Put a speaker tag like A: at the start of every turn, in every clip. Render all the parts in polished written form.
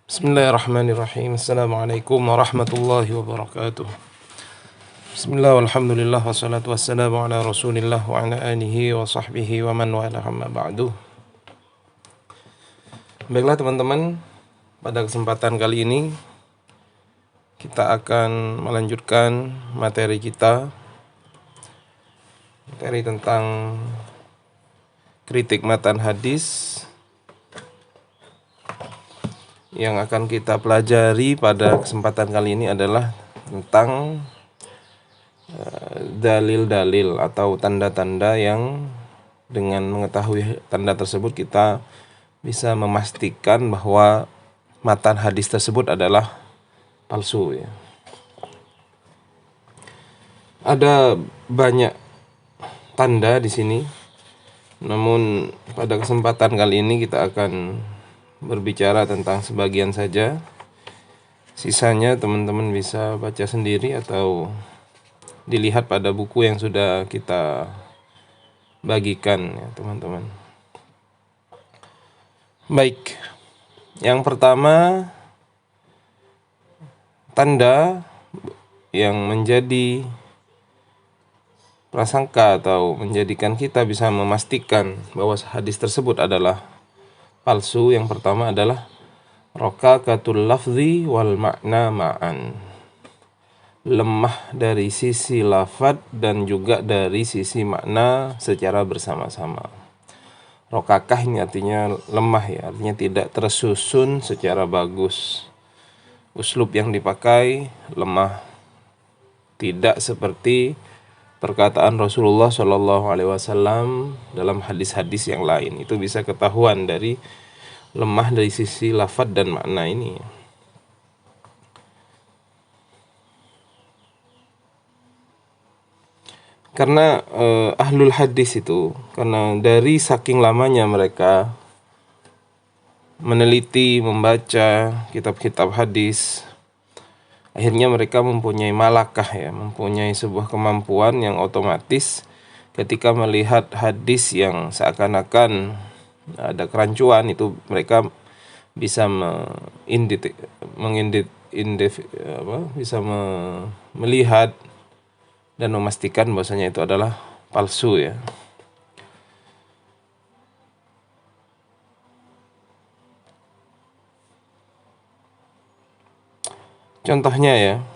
A: Bismillahirrahmanirrahim. Assalamualaikum warahmatullahi wabarakatuh. Bismillah walhamdulillah wassalatu wassalamu ala rasulillah wa ala alihi wa sahbihi wa man wala amma ba'du. Baiklah teman-teman, pada kesempatan kali ini kita akan melanjutkan materi kita, materi tentang kritik matan hadis. Yang akan kita pelajari pada kesempatan kali ini adalah tentang dalil-dalil atau tanda-tanda yang dengan mengetahui tanda tersebut kita bisa memastikan bahwa matan hadis tersebut adalah palsu ya. Ada banyak tanda di sini, namun pada kesempatan kali ini kita akan berbicara tentang sebagian saja. Sisanya teman-teman bisa baca sendiri atau dilihat pada buku yang sudah kita bagikan ya teman-teman. Baik, yang pertama, tanda yang menjadi prasangka atau menjadikan kita bisa memastikan bahwa hadis tersebut adalah palsu, yang pertama adalah raqaqatul lafzi wal makna ma'an. Lemah dari sisi lafaz dan juga dari sisi makna secara bersama-sama. Raqaqah ini artinya lemah ya, artinya tidak tersusun secara bagus. Uslub yang dipakai lemah, tidak seperti perkataan Rasulullah SAW dalam hadis-hadis yang lain. Itu bisa ketahuan dari lemah dari sisi lafaz dan makna ini. Karena ahlul hadis itu, karena dari saking lamanya mereka meneliti, membaca kitab-kitab hadis, akhirnya mereka mempunyai malakah ya, mempunyai sebuah kemampuan yang otomatis ketika melihat hadis yang seakan-akan ada kerancuan, itu mereka bisa melihat dan memastikan bahwasanya itu adalah palsu ya. Contohnya ya,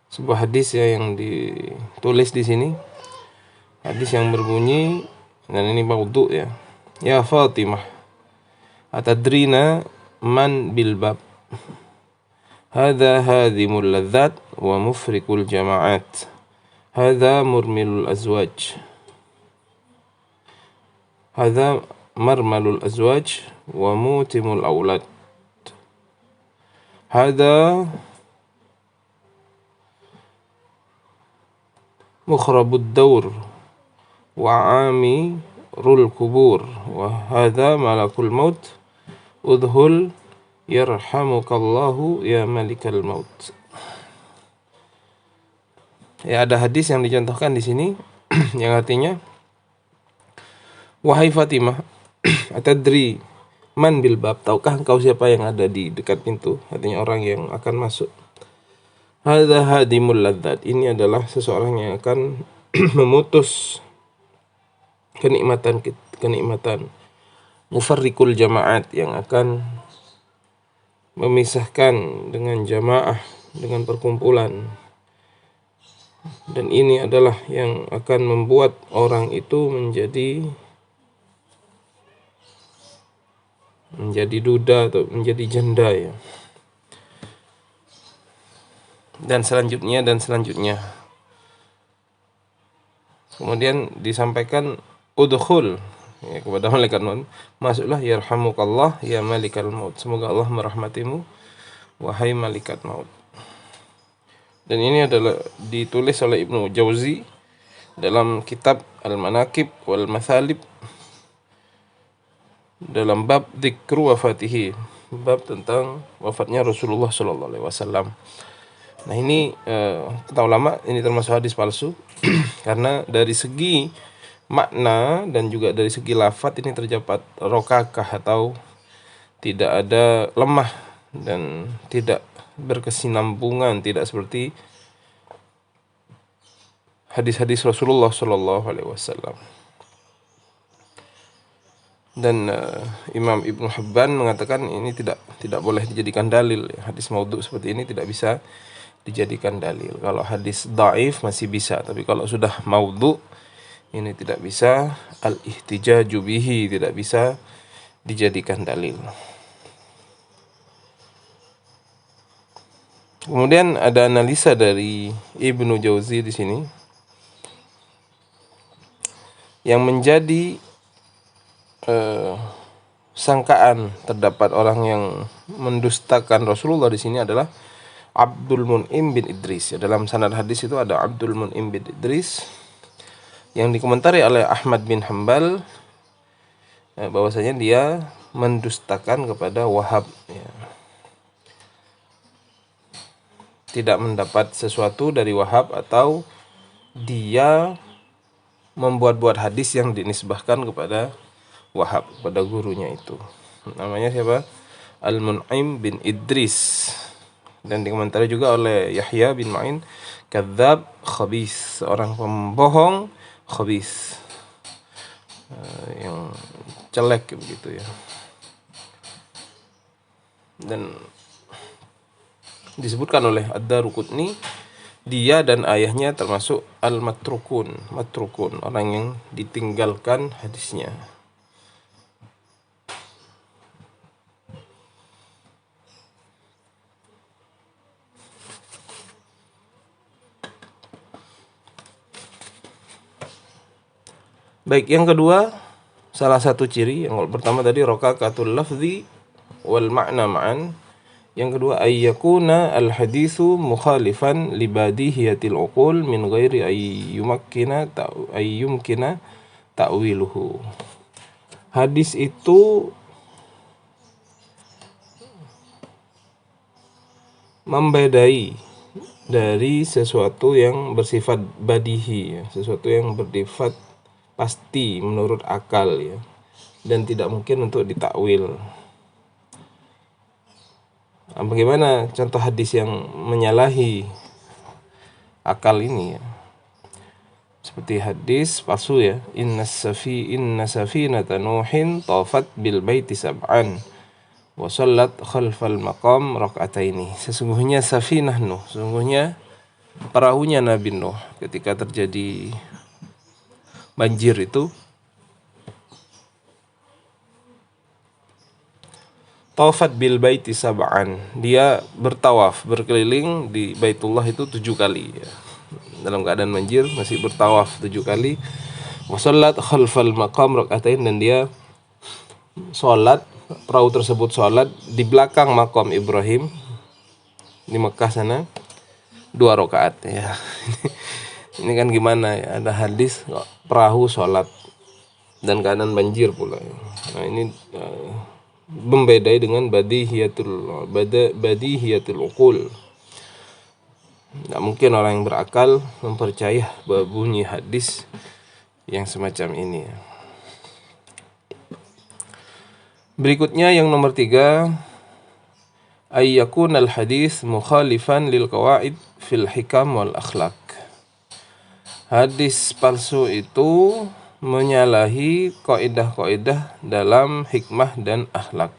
A: sebuah hadis ya yang ditulis di sini, hadis yang berbunyi, dan ini maudhu ya. Ya Fatimah, atadrina man bil bab, hadza hadhimul ladzat wa mufrikul jama'at, hadza murmilul azwaj, hadza marmalul azwaj wa mutimul aulad, hadza mukhrabud daur wa amirul kubur, wa hadza malakul maut, udhul yarhamukallahu ya malikal maut. Ya, ada hadis yang dicontohkan di sini yang artinya, wahai Fatimah, atadri man bil bab, tahukah engkau siapa yang ada di dekat pintu? Artinya orang yang akan masuk. Hadza hadimul ladzat, ini adalah seseorang yang akan memutus kenikmatan. Mufarriqul jama'at, yang akan memisahkan dengan jamaah, dengan perkumpulan. Dan ini adalah yang akan membuat orang itu menjadi duda atau menjadi janda ya. Dan selanjutnya. Kemudian disampaikan udkhul ya, kepada malaikat maut, masuklah yarhamukallah ya malikal maut, semoga Allah merahmatimu wahai malaikat maut. Dan ini adalah ditulis oleh Ibnu Jauzi dalam kitab Al-Manaqib wal Mathalib dalam bab dzikru wafatihi, bab tentang wafatnya Rasulullah SAW. Nah ini kata ulama, ini termasuk hadis palsu karena dari segi makna dan juga dari segi lafadz ini terdapat rokakah atau tidak ada lemah dan tidak berkesinambungan, tidak seperti hadis-hadis Rasulullah Shallallahu Alaihi Wasallam. Dan Imam Ibnu Hibban mengatakan ini tidak boleh dijadikan dalil. Hadis maudhu seperti ini tidak bisa dijadikan dalil. Kalau hadis dhaif masih bisa, tapi kalau sudah maudhu ini tidak bisa, al-ihtijaju bihi, tidak bisa dijadikan dalil. Kemudian ada analisa dari Ibnu Jauzi di sini yang menjadi sangkaan terdapat orang yang mendustakan Rasulullah di sini adalah Abdul Mun'im bin Idris. Ya, dalam sanad hadis itu ada Abdul Mun'im bin Idris yang dikomentari oleh Ahmad bin Hanbal bahwasanya dia mendustakan kepada Wahab, ya. Tidak mendapat sesuatu dari Wahab, atau dia membuat-buat hadis yang dinisbahkan kepada Wahab, pada gurunya itu. Namanya siapa? Al-Mun'im bin Idris. Dan dikomentari juga oleh Yahya bin Ma'in, kadzab khabis, seorang pembohong khabis, yang jelek begitu ya. Dan disebutkan oleh Ad-Daruqutni, dia dan ayahnya termasuk al-matrukun, orang yang ditinggalkan hadisnya. Baik, yang kedua, salah satu ciri, yang pertama tadi rokakatul lafzi wal ma'na ma'an. Yang kedua, ayyakuna al-hadithu mukhalifan libadihiyatil uqul min ghairi ayyumkina ta'wiluhu. Hadis itu membedai dari sesuatu yang bersifat badihi, ya, sesuatu yang bersifat pasti menurut akal, ya, dan tidak mungkin untuk ditakwil. Bagaimana contoh hadis yang menyalahi akal ini, ya? Seperti hadis palsu, ya, inna safinata nuhin tafat bil baiti sab'an wa sallat khalfal maqam rak'ataini. Sesungguhnya safinah Nuh, sesungguhnya perahunya Nabi Nuh ketika terjadi banjir itu, tawafat bil baiti sab'an, dia bertawaf, berkeliling di Baitullah itu 7 kali, ya. Dalam keadaan banjir masih bertawaf 7 kali. Wa shallat khalfal maqam rak'atain, dan dia sholat, perahu tersebut sholat di belakang makam Ibrahim di Mekah sana 2 rakaat, ya. Ini kan gimana, ya, ada hadis perahu sholat dan keadaan banjir pula, ya. Nah, ini membedai dengan badihiyatul uqul. Tidak mungkin orang yang berakal mempercayai bunyi hadis yang semacam ini, ya. Berikutnya yang nomor 3, ayyakun al-hadis mukhalifan lil qawaid fil hikam wal akhlaq. Hadis palsu itu menyalahi kaidah-kaidah dalam hikmah dan akhlak.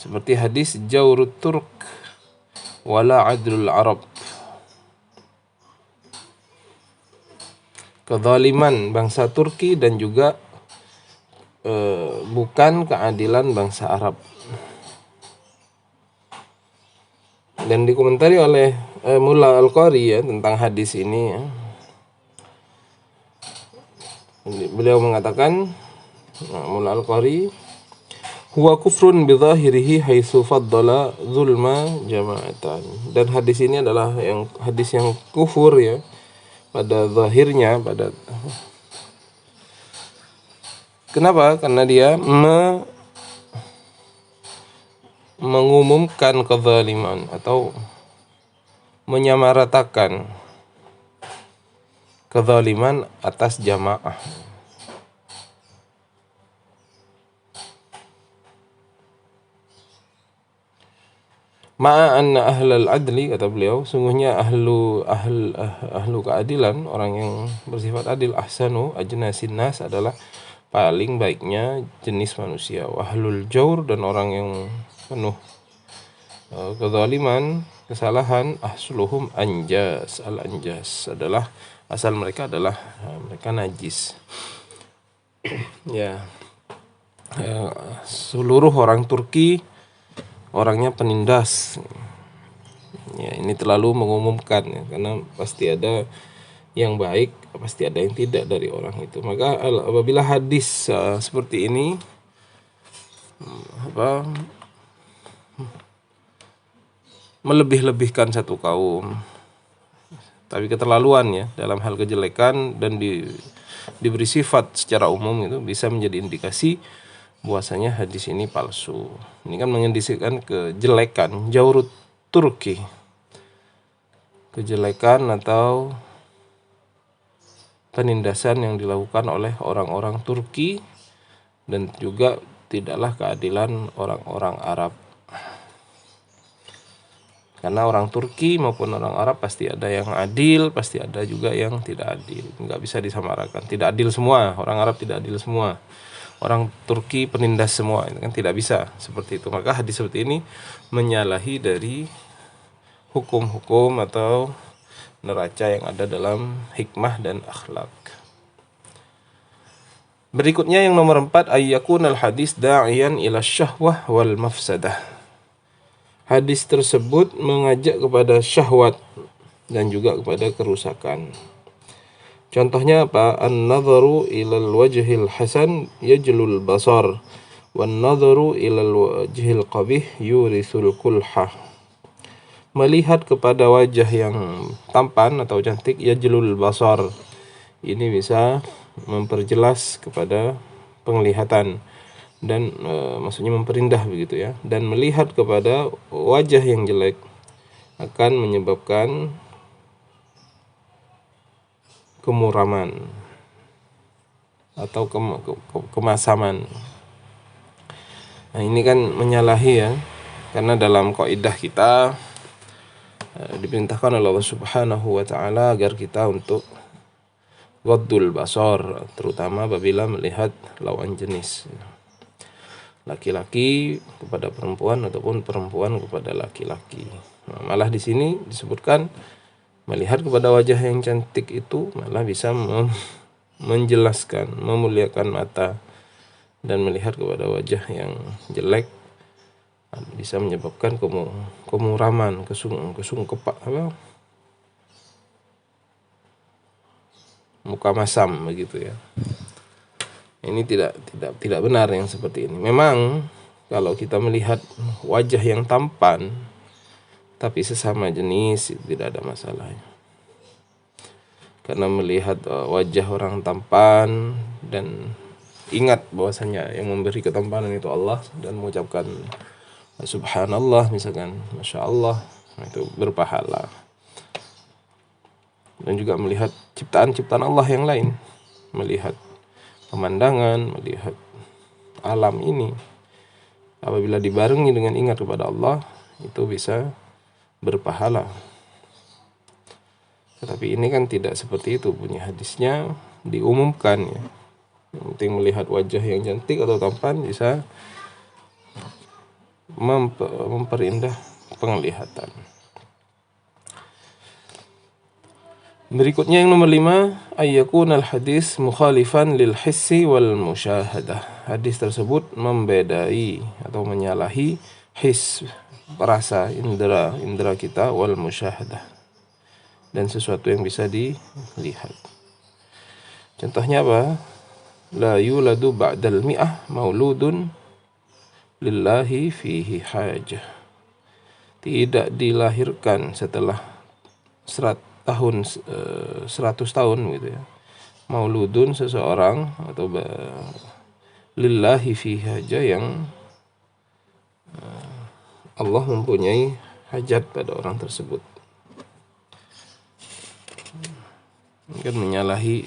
A: Seperti hadis jawrut turk wala adlul arab, kezaliman bangsa Turki dan juga bukan keadilan bangsa Arab. Dan dikomentari oleh Mulla Al-Qari, ya, tentang hadis ini, ya. Beliau mengatakan, Mulla Al-Qari, huwa kufrun bidhahirihi haitsu faddala zulma jama'atan. Dan hadis ini adalah hadis yang kufur, ya, pada zahirnya, kenapa? Karena dia mengumumkan kezaliman atau menyamaratakan kezaliman atas jamaah. Ma'a anna ahlal adli, kata beliau, sungguhnya ahlu keadilan, orang yang bersifat adil, ahsanu ajnasin nas, adalah paling baiknya jenis manusia. Wahlul jaur, dan orang yang penuh kezaliman, kesalahan, asluhum anjas. Al anjas adalah asal mereka adalah mereka najis. Ya, seluruh orang Turki orangnya penindas. Ya, ini terlalu mengumumkan ya, karena pasti ada yang baik, pasti ada yang tidak dari orang itu. Maka apabila hadis seperti ini melebih-lebihkan satu kaum, tapi keterlaluan ya dalam hal kejelekan, dan diberi sifat secara umum, itu bisa menjadi indikasi bahwasanya hadis ini palsu. Ini kan mengindikasikan kejelekan, jaurut Turki, kejelekan atau penindasan yang dilakukan oleh orang-orang Turki, dan juga tidaklah keadilan orang-orang Arab. Karena orang Turki maupun orang Arab pasti ada yang adil, pasti ada juga yang tidak adil. Nggak bisa disamaratakan. Tidak adil semua, orang Arab tidak adil semua, orang Turki penindas semua, itu kan tidak bisa seperti itu. Maka hadis seperti ini menyalahi dari hukum-hukum atau neraca yang ada dalam hikmah dan akhlak. Berikutnya yang nomor 4, ayyakunal hadis da'iyan ila syahwah wal mafsadah. Hadis tersebut mengajak kepada syahwat dan juga kepada kerusakan. Contohnya apa? An-nadharu ilal wajhil hasan yajlul basar, wan nadharu ilal wajhil qabih yurisul kulhah. Melihat kepada wajah yang tampan atau cantik, yajlul basar, ini bisa memperjelas kepada penglihatan, dan maksudnya memperindah begitu ya. Dan melihat kepada wajah yang jelek akan menyebabkan kemuraman atau kemasaman. Nah, ini kan menyalahi ya, karena dalam kaidah kita diperintahkan oleh Allah Subhanahu wa taala agar kita untuk ghaddul basar, terutama apabila melihat lawan jenis, laki-laki kepada perempuan ataupun perempuan kepada laki-laki. Nah, malah di sini disebutkan melihat kepada wajah yang cantik itu malah bisa menjelaskan, memuliakan mata, dan melihat kepada wajah yang jelek bisa menyebabkan kemuraman, muka masam begitu ya. Ini tidak benar yang seperti ini. Memang kalau kita melihat wajah yang tampan tapi sesama jenis, tidak ada masalahnya. Karena melihat wajah orang tampan dan ingat bahwasanya yang memberi ketampanan itu Allah, dan mengucapkan subhanallah misalkan, masya Allah, itu berpahala. Dan juga melihat ciptaan-ciptaan Allah yang lain, melihat pemandangan, melihat alam ini, apabila dibarengi dengan ingat kepada Allah, itu bisa berpahala. Tetapi ini kan tidak seperti itu bunyi hadisnya, diumumkan ya. Yang penting melihat wajah yang cantik atau tampan bisa memperindah penglihatan. Berikutnya yang nomor 5, ayyakun al-hadis mukhalifan lil hissi wal musyahadah. Hadis tersebut membedai atau menyalahi his, perasa, indera kita, wal musyahadah, dan sesuatu yang bisa dilihat. Contohnya apa? La yuladu ba'dal mi'ah mauludun lillahi fihi hajah. Tidak dilahirkan setelah 100 tahun gitu ya. Mauludun, seseorang, atau lillahi fihi hajah, yang Allah mempunyai hajat pada orang tersebut. Ini kan menyalahi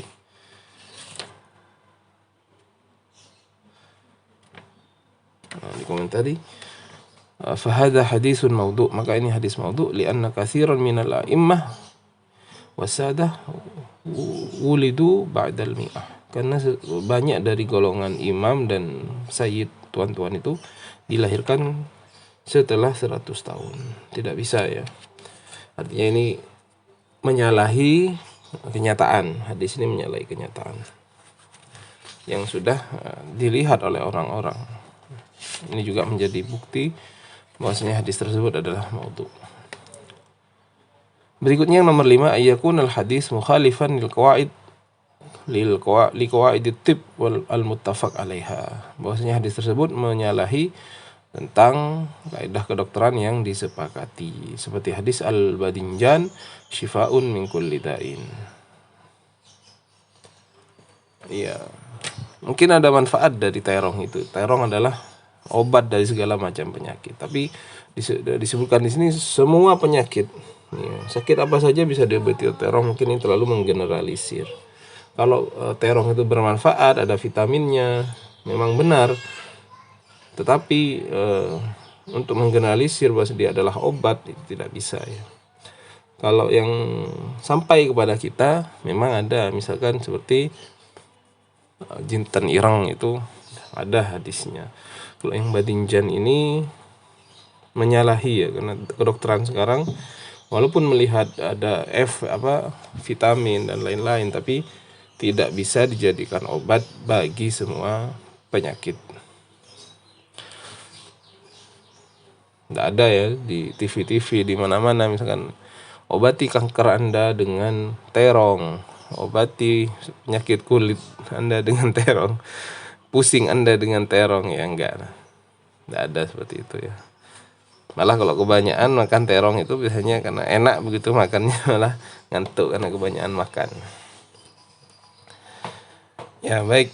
A: di komentari, Fahadha hadisun maudhu', maka ini hadis maudhu' li'anna katsiran minal a'immah wasadah wulidu ba'dal mi'ah, karena banyak dari golongan imam dan sayyid, tuan-tuan itu dilahirkan setelah 100 tahun. Tidak bisa ya. Artinya ini menyalahi kenyataan. Hadis ini menyalahi kenyataan yang sudah dilihat oleh orang-orang. Ini juga menjadi bukti bahwasanya hadis tersebut adalah maudhu'. Berikutnya yang nomor 5, ayyakun al-hadis mukhalifan li qawaid at-tibb wal al-muttafaq 'alaiha. Bahwasanya hadis tersebut menyalahi tentang kaidah kedokteran yang disepakati, seperti hadis al-badinjan syifaun min kulli da'in. Iya. Mungkin ada manfaat dari terong itu. Terong adalah obat dari segala macam penyakit. Tapi disebutkan di sini semua penyakit. Ya, sakit apa saja bisa diobati terong. Mungkin ini terlalu menggeneralisir. Kalau terong itu bermanfaat, ada vitaminnya, memang benar. Tetapi untuk menggeneralisir bahwa dia adalah obat itu tidak bisa ya. Kalau yang sampai kepada kita memang ada, misalkan seperti jintan irang itu ada hadisnya. Kalau yang badinjan ini menyalahi ya, karena kedokteran sekarang walaupun melihat ada vitamin dan lain-lain, tapi tidak bisa dijadikan obat bagi semua penyakit. Tidak ada ya di TV-TV di mana-mana misalkan obati kanker Anda dengan terong, obati penyakit kulit Anda dengan terong, pusing Anda dengan terong, ya enggak ada seperti itu ya. Malah kalau kebanyakan makan terong itu biasanya karena enak begitu makannya, malah ngantuk karena kebanyakan makan. Ya baik.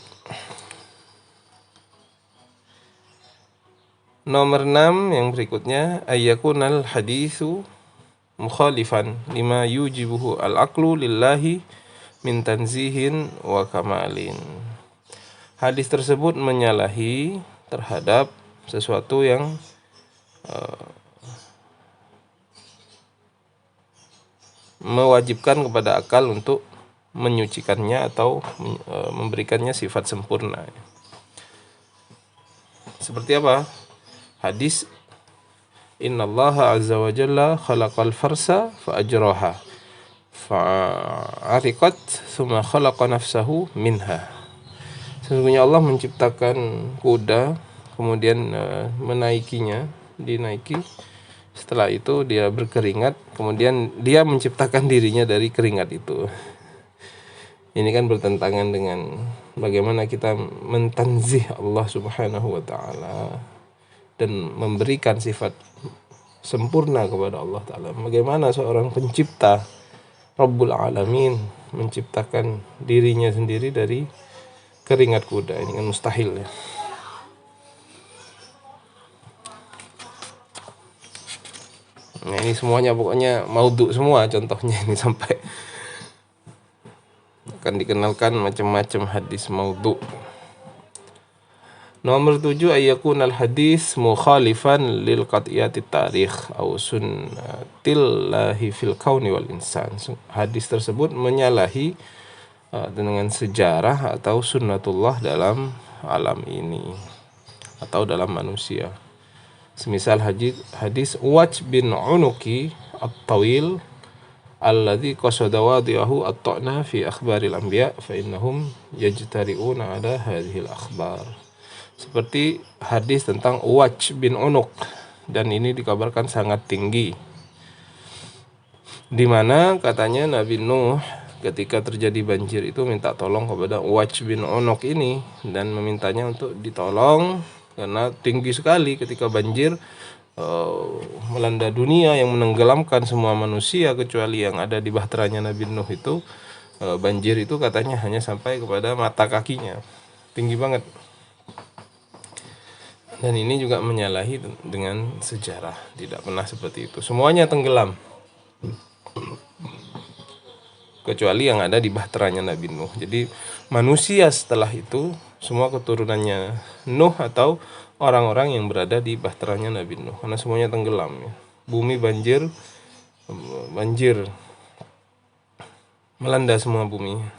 A: Nomor 6 yang berikutnya, ayyakunal hadisu mukhalifan lima yujibuhu al-aqlu lillahi min tanzihin wa kamalin. Hadis tersebut menyalahi terhadap sesuatu yang mewajibkan kepada akal untuk menyucikannya atau memberikannya sifat sempurna. Seperti apa? Hadis innallaha azza wa jalla khalaqal farsa fa ajraha fa'ariqat thumma khalaqa nafsahu minha. Sesungguhnya Allah menciptakan kuda, kemudian dinaiki. Setelah itu dia berkeringat, kemudian dia menciptakan dirinya dari keringat itu. Ini kan bertentangan dengan bagaimana kita mentanzih Allah Subhanahu wa taala dan memberikan sifat sempurna kepada Allah taala. Bagaimana seorang pencipta Rabbul Alamin menciptakan dirinya sendiri dari keringat kuda? Ini kan mustahil ya. Nah, ini semuanya pokoknya maudhu semua contohnya ini, sampai akan dikenalkan macam-macam hadis maudhu. Nomor 7, ayyakunal hadis mukhalifan lil qat'iyatit tarikh aw sunnatillahi fil kauni wal insan. Hadis tersebut menyalahi dengan sejarah atau sunnatullah dalam alam ini atau dalam manusia. Semisal hadis Waj bin Unuki at-tawil alladhi qasada wadi'ahu at-ta'na fi akhbaril anbiya fa innahum yajtari'una ala hadhil akhbar. Seperti hadis tentang Waj bin Unuk, dan ini dikabarkan sangat tinggi, di mana katanya Nabi Nuh ketika terjadi banjir itu minta tolong kepada Waj bin Unuk ini dan memintanya untuk ditolong karena tinggi sekali ketika banjir melanda dunia yang menenggelamkan semua manusia kecuali yang ada di bahteranya Nabi Nuh itu. Banjir itu katanya hanya sampai kepada mata kakinya, tinggi banget. Dan ini juga menyalahi dengan sejarah, tidak pernah seperti itu, semuanya tenggelam kecuali yang ada di bahteranya Nabi Nuh. Jadi manusia setelah itu semua keturunannya Nuh atau orang-orang yang berada di bahteranya Nabi Nuh, karena semuanya tenggelam ya. Bumi banjir melanda semua bumi.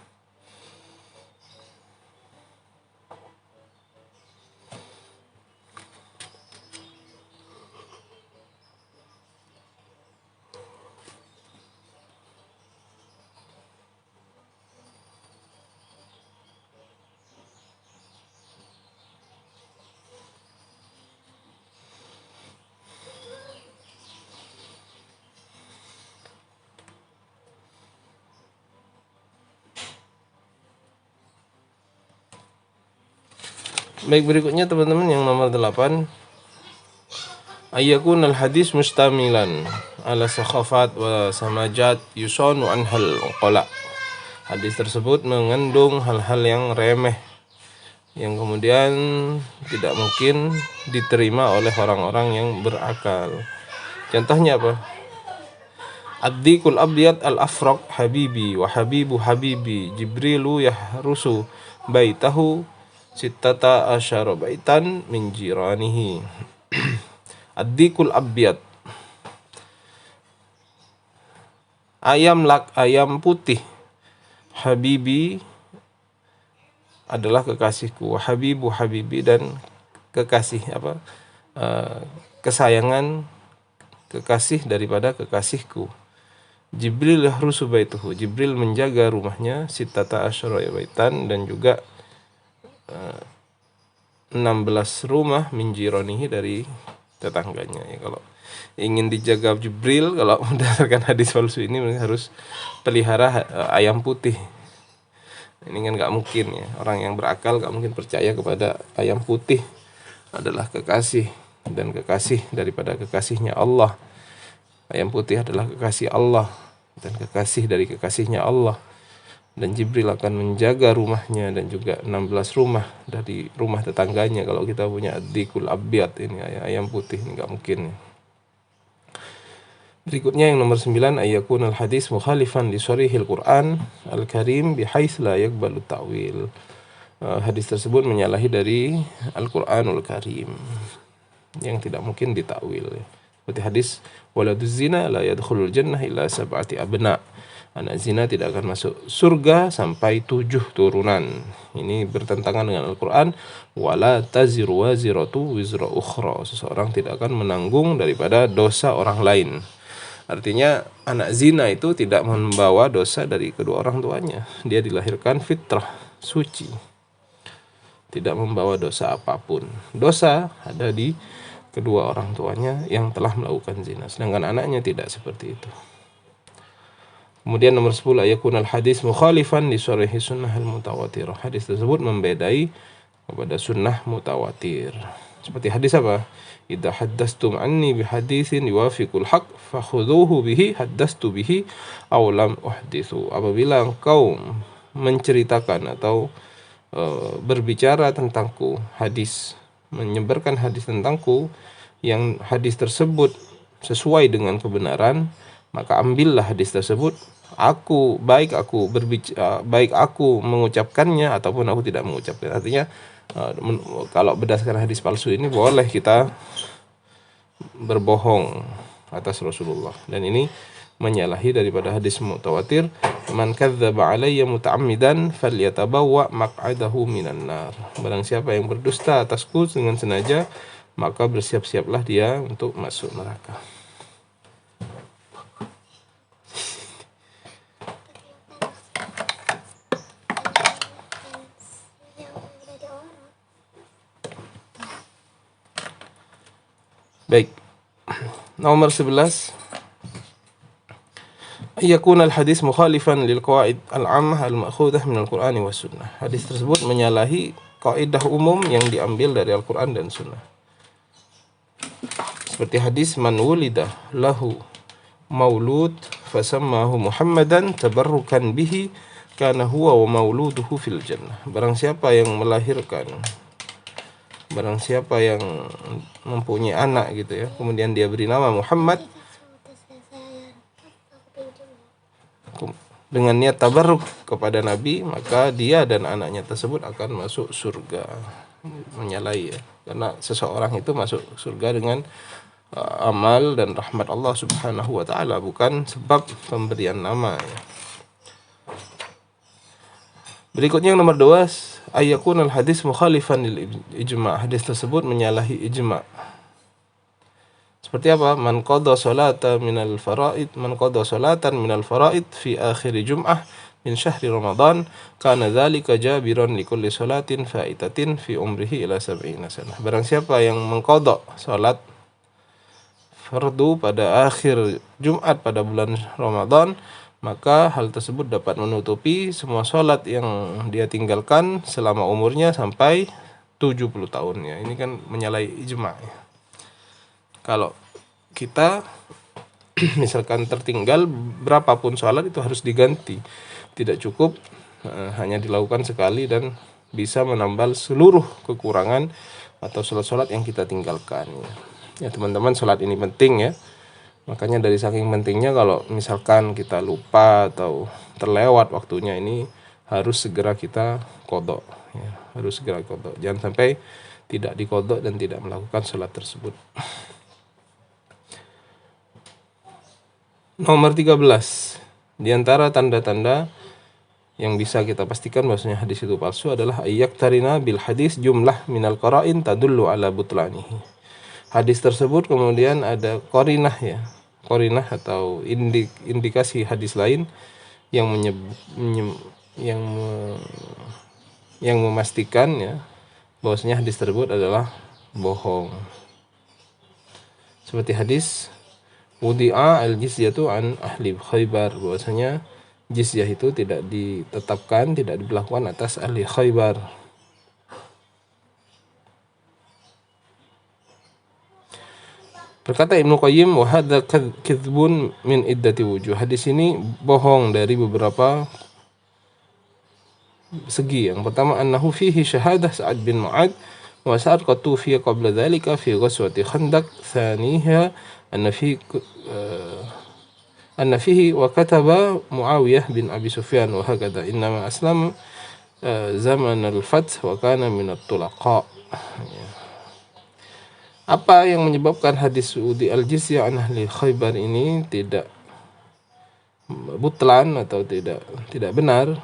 A: Baik, berikutnya teman-teman yang nomor 8, ayyakun al-hadis mustamilan ala sakhafat wa samajat yusanu anhal uqala. Hadis tersebut mengandung hal-hal yang remeh yang kemudian tidak mungkin diterima oleh orang-orang yang berakal. Contohnya apa? Ad-dikul abyad al-afraq habibi wa habibu habibi Jibrilu yahrusu baitahu sittata asyara baitan min jiranihi. Ad-dikul abyad, ayam putih. Habibi adalah kekasihku, habibu habibi, dan kekasih kesayangan, kekasih daripada kekasihku. Jibril yahrusu baituhu, Jibril menjaga rumahnya, sittata asyara baitan, dan juga 16 rumah min jiranihi, dari tetangganya ya. Kalau ingin dijaga Jibril, kalau berdasarkan hadis palsu ini, harus pelihara ayam putih. Ini kan nggak mungkin ya, orang yang berakal nggak mungkin percaya kepada ayam putih adalah kekasih dan kekasih daripada kekasihnya Allah. Ayam putih adalah kekasih Allah dan kekasih dari kekasihnya Allah. Dan Jibril akan menjaga rumahnya dan juga 16 rumah dari rumah tetangganya. Kalau kita punya ad-dikul abyad, ini ayam putih, ini nggak mungkin. Berikutnya yang nomor 9, ayyakun al-hadis mukhalifan li sharihil Qur'an al-Karim bihaits la yaqbalu ta'wil. Hadis tersebut menyalahi dari Al-Qur'anul Karim yang tidak mungkin ditakwil. Seperti hadis waladuz zina la yadkhulul jannah illa sab'ati abna. Anak zina tidak akan masuk surga sampai 7 turunan. Ini bertentangan dengan Al-Quran. Wala taziru waziratu wizra ukhra. Seseorang tidak akan menanggung daripada dosa orang lain. Artinya anak zina itu tidak membawa dosa dari kedua orang tuanya. Dia dilahirkan fitrah, suci, tidak membawa dosa apapun. Dosa ada di kedua orang tuanya yang telah melakukan zina, sedangkan anaknya tidak seperti itu. Kemudian nomor 10, ayakun al-hadis mukhalifan li sharhi sunnah al-mutawatir. Hadis tersebut membedai kepada sunnah mutawatir. Seperti hadis apa? Idza haddastum anni bihaditsin yuwafiqul haq fakhudhuhu bihi haddastu bihi aw lam uhdithu. Apabila engkau menceritakan atau berbicara tentangku, hadis, menyebarkan hadis tentangku yang hadis tersebut sesuai dengan kebenaran, maka ambillah hadis tersebut. Baik aku mengucapkannya ataupun aku tidak mengucapkan. Artinya kalau berdasarkan hadis palsu ini boleh kita berbohong atas Rasulullah, dan ini menyalahi daripada hadis mutawatir, man kadzdzaba alayya muta'ammidan falyatabawwa maq'adahu minan nar. Barang siapa yang berdusta atasku dengan sengaja, maka bersiap-siaplah dia untuk masuk neraka. Baik. Nomor 11, yakun al-hadis mukhalifan lil qawaid al-'ammah al-ma'khudah min al-Qur'an wa sunnah. Hadis tersebut menyalahi kaidah umum yang diambil dari Al-Qur'an dan sunnah. Seperti hadis man wulida lahu maulud fasammahu Muhammadan tabarrukan bihi kana huwa wa mauluduhu fil jannah. Barang siapa yang mempunyai anak gitu ya, kemudian dia beri nama Muhammad dengan niat tabarruk kepada Nabi, maka dia dan anaknya tersebut akan masuk surga. Menyalahi ya karena seseorang itu masuk surga dengan amal dan rahmat Allah Subhanahu wa taala, bukan sebab pemberian nama ya. Berikutnya yang nomor 2, ayyakun al hadis mukhalifan lil ijma'. Hadis tersebut menyalahi ijma'. Seperti apa? Man qada salatan minal faraid fi akhir jum'ah min syahri Ramadan kana dzalika jabiran likulli salatin faitatin fi umrihi ila 70 sanah. Barang siapa yang mengqada salat fardu pada akhir Jumat pada bulan Ramadan, maka hal tersebut dapat menutupi semua salat yang dia tinggalkan selama umurnya sampai 70 tahun ya. Ini kan menyalahi ijma' ya. Kalau kita misalkan tertinggal berapapun salat itu harus diganti. Tidak cukup hanya dilakukan sekali dan bisa menambal seluruh kekurangan atau salat-salat yang kita tinggalkan. Ya teman-teman, salat ini penting ya. Makanya dari saking pentingnya kalau misalkan kita lupa atau terlewat waktunya, ini harus segera kita qadha ya. Harus segera qadha. Jangan sampai tidak diqadha dan tidak melakukan salat tersebut. Nomor 13, di antara tanda-tanda yang bisa kita pastikan bahwasanya hadis itu palsu adalah ayyaktarina bil hadis jumlah minal qara'in tadullu ala butlanihi. Hadis tersebut kemudian ada qarinah ya. Qarinah atau indikasi hadis lain yang yang memastikan ya bahwasanya hadis tersebut adalah bohong. Seperti hadis wudi'a al-jizyatu an ahli Khaybar, bahwasanya jizyah itu tidak ditetapkan, tidak diberlakukan atas ahli Khaybar. Berkata Ibnu Qayyim, wa hadza kadzbun min iddati wujuh. Hadis ini bohong dari beberapa segi. Yang pertama, annahu fihi syahadah Sa'ad bin Mu'adz wa Sa'ad qad tufiya qabla dzalika fi ghazwati Khandaq. Tsaniha anna fihi wa kataba Muawiyah bin Abi Sufyan wa hakadha innama aslam zaman al-fath wa kana min at-tulaqa. Apa yang menyebabkan hadis Udi al-Jizyah an ahli Khaybar ini tidak butlan atau tidak benar?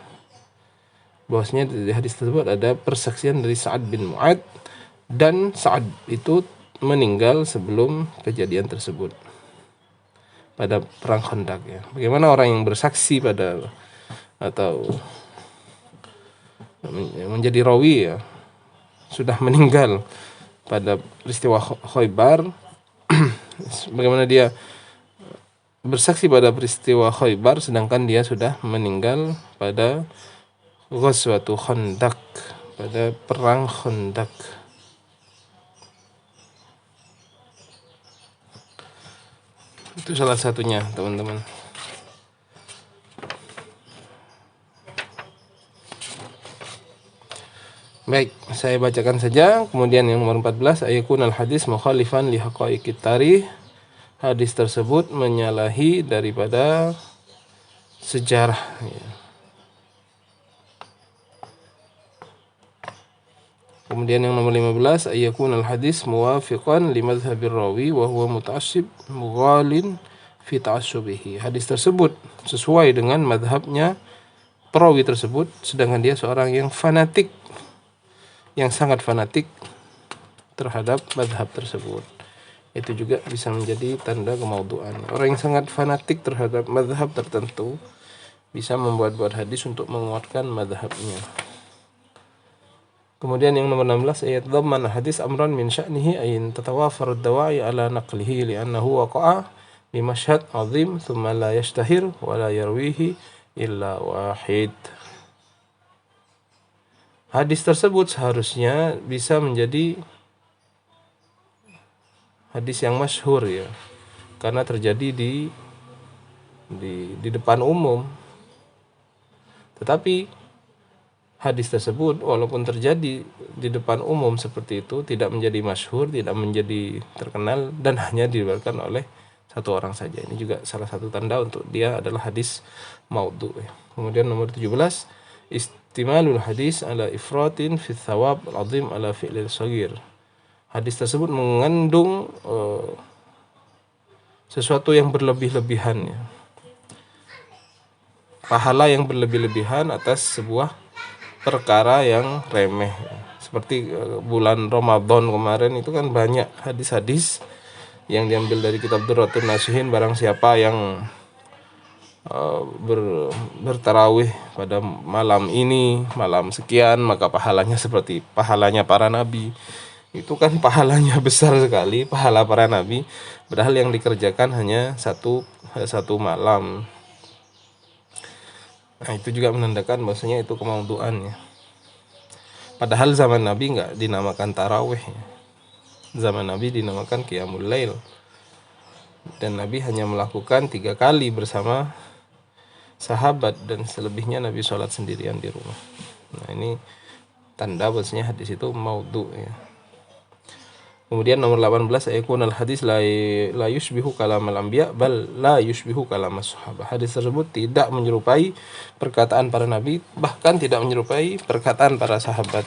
A: Bahwasanya di hadis tersebut ada persaksian dari Sa'ad bin Mu'adz, dan Sa'ad itu meninggal sebelum kejadian tersebut pada perang Khandaq ya. Bagaimana orang yang bersaksi pada atau menjadi rawi ya sudah meninggal pada peristiwa Khaybar, bagaimana dia bersaksi pada peristiwa Khaybar sedangkan dia sudah meninggal pada ghazwatu Khandaq, pada perang Khandaq. Itu salah satunya, teman-teman. Baik, saya bacakan saja. Kemudian yang nomor 14, ayakun al-hadis mukhalifan li haqaiqit tarikh. Hadis tersebut menyalahi daripada sejarah ya. Kemudian yang nomor 15, ayyakun al-hadis muwafiqan li madhhabir rawi wa huwa muta'assib mughalin fi ta'assubihi. Hadis tersebut sesuai dengan madhabnya perawi tersebut, sedangkan dia seorang yang fanatik, yang sangat fanatik terhadap madhab tersebut. Itu juga bisa menjadi tanda kemaudhu'an. Orang yang sangat fanatik terhadap madhab tertentu bisa membuat-buat hadis untuk menguatkan madhabnya. Kemudian yang nomor 16, ayat dhamman hadis amran min sya'nihi ayin tatawafar ad-dawa'i ala naqlihi li'annahu waqa'a bi mashhad 'azim thumma la yashtahir wa la yarwihi illa wahid. Hadis tersebut seharusnya bisa menjadi hadis yang masyhur ya, karena terjadi di depan umum. Tetapi hadis tersebut walaupun terjadi di depan umum seperti itu tidak menjadi masyhur, tidak menjadi terkenal, dan hanya diriwayatkan oleh satu orang saja. Ini juga salah satu tanda untuk dia adalah hadis maudhu. Kemudian nomor 17, istimalul hadis ala ifratin fi thawab al-azim ala fi'lil saghir. hadis tersebut mengandung sesuatu yang berlebih-lebihan ya. Pahala yang berlebih-lebihan atas sebuah perkara yang remeh ya. Seperti bulan Ramadan kemarin itu kan banyak hadis-hadis yang diambil dari kitab Durratun Nasihin. Barang siapa yang bertarawih pada malam ini, malam sekian, maka pahalanya seperti pahalanya para nabi. Itu kan pahalanya besar sekali, pahala para nabi, padahal yang dikerjakan hanya satu malam. Nah, itu juga menandakan bahwasanya itu kemauduan ya. Padahal zaman Nabi nggak dinamakan tarawih ya. Zaman Nabi dinamakan qiyamul lail. Dan Nabi hanya melakukan 3 kali bersama sahabat, dan selebihnya Nabi sholat sendirian di rumah. Nah, ini tanda bahwasanya hadis itu maudhu ya. Kemudian nomor 18, ayakunal hadis la yushbihu kalamal anbiya bal la yushbihu kalamas sahabah. Hadis tersebut tidak menyerupai perkataan para nabi, bahkan tidak menyerupai perkataan para sahabat.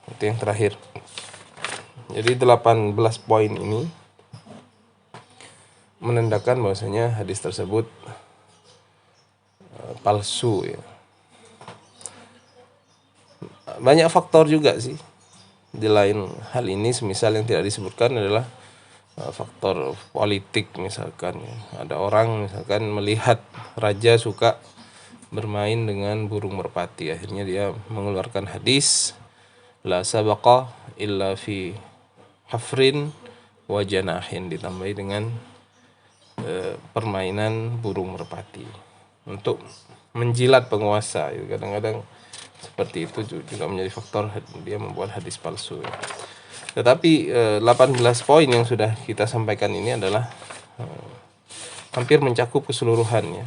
A: Itu yang terakhir. Jadi 18 poin ini menandakan bahwasanya hadis tersebut palsu ya. Banyak faktor juga sih di lain hal ini, semisal yang tidak disebutkan adalah faktor politik misalkan ya. Ada orang misalkan melihat raja suka bermain dengan burung merpati, akhirnya dia mengeluarkan hadis la sabaqa illa fi hafrin wa janahin, ditambahi dengan permainan burung merpati untuk menjilat penguasa. Kadang-kadang seperti itu juga menjadi faktor dia membuat hadis palsu. Tetapi 18 poin yang sudah kita sampaikan ini adalah hampir mencakup keseluruhannya.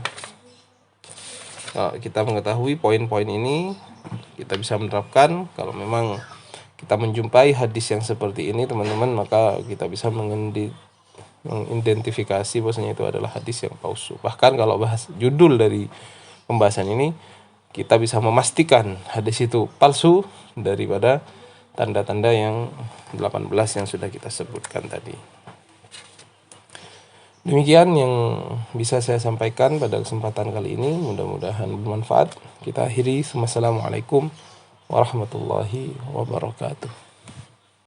A: Kalau kita mengetahui poin-poin ini, kita bisa menerapkan. Kalau memang kita menjumpai hadis yang seperti ini teman-teman, maka kita bisa mengidentifikasi bahwasanya itu adalah hadis yang palsu. Bahkan kalau bahas judul dari pembahasan ini, kita bisa memastikan hadis itu palsu daripada tanda-tanda yang 18 yang sudah kita sebutkan tadi. Demikian yang bisa saya sampaikan pada kesempatan kali ini, mudah-mudahan bermanfaat. Kita akhiri. Wassalamualaikum warahmatullahi wabarakatuh.